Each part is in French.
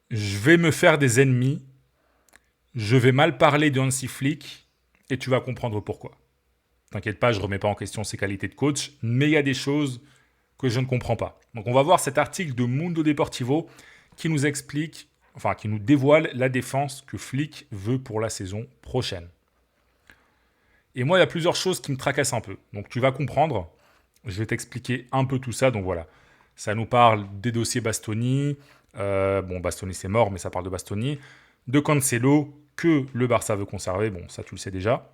je vais me faire des ennemis, je vais mal parler de Hansi Flick, et tu vas comprendre pourquoi. T'inquiète pas, je remets pas en question ses qualités de coach, mais il y a des choses que je ne comprends pas. Donc on va voir cet article de Mundo Deportivo qui nous explique, enfin qui nous dévoile la défense que Flick veut pour la saison prochaine. Et moi, il y a plusieurs choses qui me tracassent un peu. Donc tu vas comprendre, je vais t'expliquer un peu tout ça. Donc voilà, ça nous parle des dossiers Bastoni. Bon, Bastoni c'est mort, mais ça parle de Bastoni. De Cancelo, que le Barça veut conserver. Bon, ça tu le sais déjà.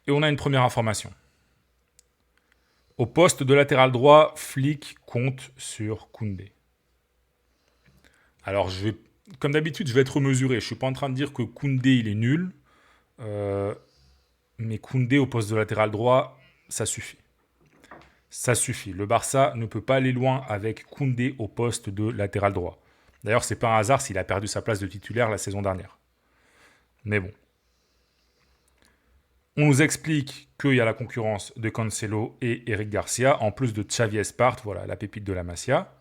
Et on a une première information. Au poste de latéral droit, Flick compte sur Koundé. Alors, comme d'habitude, je vais être mesuré. Je suis pas en train de dire que Koundé, il est nul. Euh, mais Koundé au poste de latéral droit, ça suffit. Ça suffit. Le Barça ne peut pas aller loin avec Koundé au poste de latéral droit. D'ailleurs, c'est pas un hasard s'il a perdu sa place de titulaire la saison dernière. Mais bon. On nous explique qu'il y a la concurrence de Cancelo et Eric Garcia, en plus de Xavi Espart, voilà, la pépite de la Masia.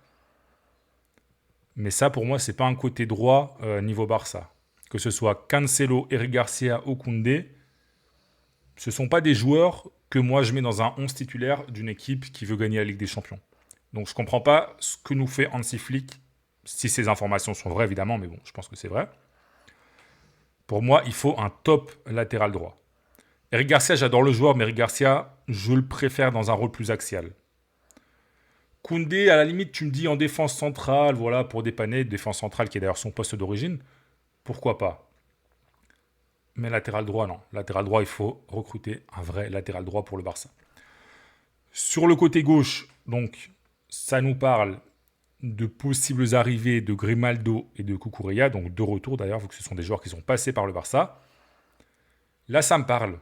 Mais ça, pour moi, c'est pas un côté droit niveau Barça. Que ce soit Cancelo, Eric Garcia ou Koundé, ce ne sont pas des joueurs que moi je mets dans un 11 titulaire d'une équipe qui veut gagner la Ligue des Champions. Donc je ne comprends pas ce que nous fait Hansi Flick, si ces informations sont vraies évidemment, mais bon, je pense que c'est vrai. Pour moi, il faut un top latéral droit. Eric Garcia, j'adore le joueur, mais Eric Garcia, je le préfère dans un rôle plus axial. Koundé, à la limite, tu me dis en défense centrale, voilà, pour dépanner, défense centrale qui est d'ailleurs son poste d'origine, pourquoi pas. Mais latéral droit, non. Latéral droit, il faut recruter un vrai latéral droit pour le Barça. Sur le côté gauche, donc, ça nous parle de possibles arrivées de Grimaldo et de Cucurella, donc de retour d'ailleurs, vu que ce sont des joueurs qui sont passés par le Barça. Là, ça me parle.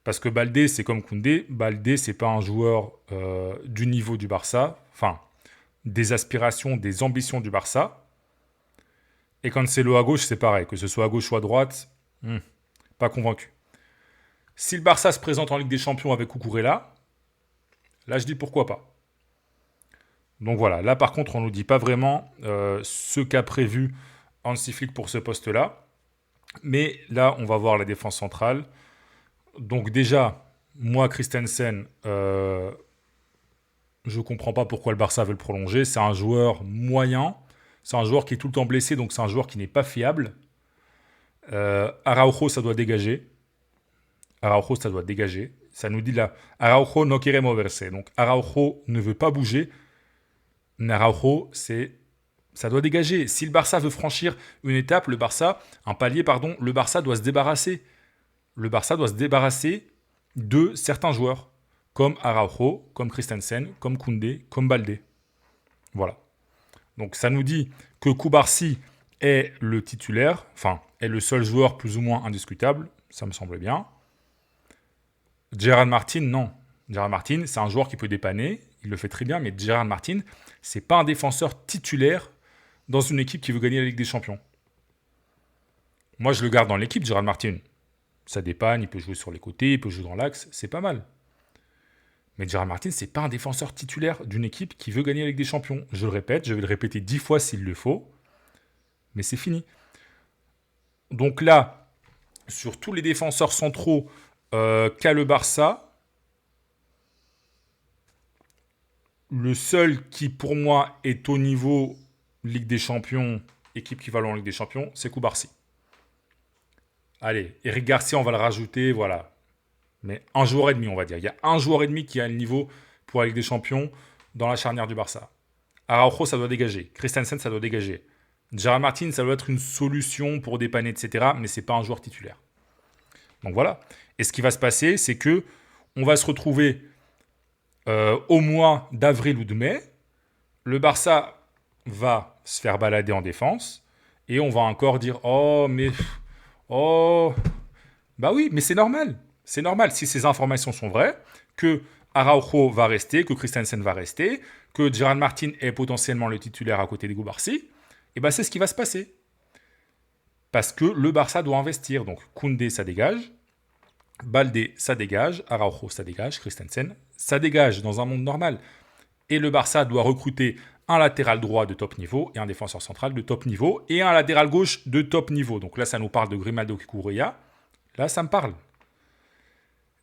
Parce que Baldé, c'est comme Koundé. Baldé, c'est pas un joueur du niveau du Barça, enfin, des aspirations, des ambitions du Barça. Et Cancelo à gauche, c'est pareil. Que ce soit à gauche ou à droite, pas convaincu. Si le Barça se présente en Ligue des Champions avec Cucurella, là, je dis pourquoi pas. Donc voilà, là par contre, on ne nous dit pas vraiment ce qu'a prévu Hansi Flick pour ce poste-là. Mais là, on va voir la défense centrale. Donc déjà, moi, Christensen, je ne comprends pas pourquoi le Barça veut le prolonger. C'est un joueur moyen. C'est un joueur qui est tout le temps blessé, donc c'est un joueur qui n'est pas fiable. Araujo, ça doit dégager. Araujo, ça doit dégager. Ça nous dit là, Araujo no quiere moverse. Donc Araujo ne veut pas bouger. Araujo, ça doit dégager. Si le Barça veut franchir une étape, un palier, pardon, le Barça doit se débarrasser. Le Barça doit se débarrasser de certains joueurs, comme Araujo, comme Christensen, comme Koundé, comme Baldé. Voilà. Donc ça nous dit que Koubarsi est le titulaire, enfin, est le seul joueur plus ou moins indiscutable, ça me semble bien. Gerard Martin, non. Gerard Martin, c'est un joueur qui peut dépanner, il le fait très bien, mais Gerard Martin, c'est pas un défenseur titulaire dans une équipe qui veut gagner la Ligue des Champions. Moi, je le garde dans l'équipe, Gerard Martin. Ça dépanne, il peut jouer sur les côtés, il peut jouer dans l'axe, c'est pas mal. Mais Gerard Martin, c'est pas un défenseur titulaire d'une équipe qui veut gagner la Ligue des Champions. Je le répète, je vais le répéter 10 fois s'il le faut, mais c'est fini. Donc là, sur tous les défenseurs centraux qu'a le Barça, le seul qui, pour moi, est au niveau Ligue des Champions, équipe qui va en Ligue des Champions, c'est Koubarsi. Allez, Eric Garcia, on va le rajouter, voilà. Mais un joueur et demi, on va dire. Il y a un joueur et demi qui a le niveau pour la Ligue des Champions dans la charnière du Barça. Araujo, ça doit dégager. Christensen, ça doit dégager. Gerard Martin, ça doit être une solution pour dépanner, etc. Mais c'est pas un joueur titulaire. Donc voilà. Et ce qui va se passer, c'est que on va se retrouver au mois d'avril ou de mai. Le Barça va se faire balader en défense. Et on va encore dire oh, mais. Oh. Bah oui, mais c'est normal. C'est normal si ces informations sont vraies, que Araujo va rester, que Christensen va rester, que Gerard Martin est potentiellement le titulaire à côté de Koubarsi. Et bien c'est ce qui va se passer. Parce que le Barça doit investir. Donc Koundé, ça dégage. Baldé, ça dégage. Araujo, ça dégage. Christensen, ça dégage dans un monde normal. Et le Barça doit recruter un latéral droit de top niveau et un défenseur central de top niveau et un latéral gauche de top niveau. Donc là, ça nous parle de Grimaldo Cucurella. Là, ça me parle.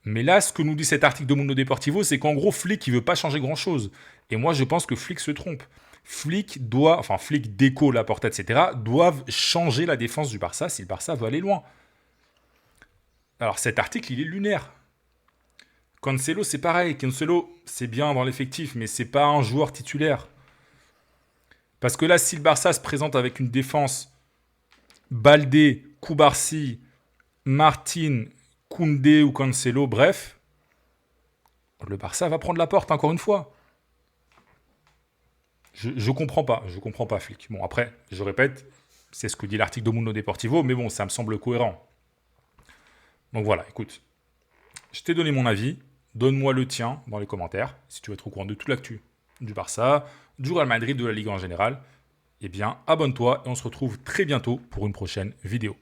Mais là, ce que nous dit cet article de Mundo Deportivo, c'est qu'en gros, Flick, il veut pas changer grand-chose. Et moi, je pense que Flick se trompe. Flick, Deco, Laporta, etc. doivent changer la défense du Barça si le Barça veut aller loin. Alors cet article, il est lunaire. Cancelo, c'est pareil. Cancelo, c'est bien dans l'effectif, mais c'est pas un joueur titulaire. Parce que là, si le Barça se présente avec une défense Baldé, Cubarsí, Martin, Koundé ou Cancelo, bref, le Barça va prendre la porte encore une fois. Je comprends pas, Flick. Bon, après, je répète, c'est ce que dit l'article de Mundo Deportivo, mais bon, ça me semble cohérent. Donc voilà, écoute, je t'ai donné mon avis, donne-moi le tien dans les commentaires, si tu veux être au courant de toute l'actu du Barça, du Real Madrid, de la Ligue en général. Eh bien, abonne-toi et on se retrouve très bientôt pour une prochaine vidéo.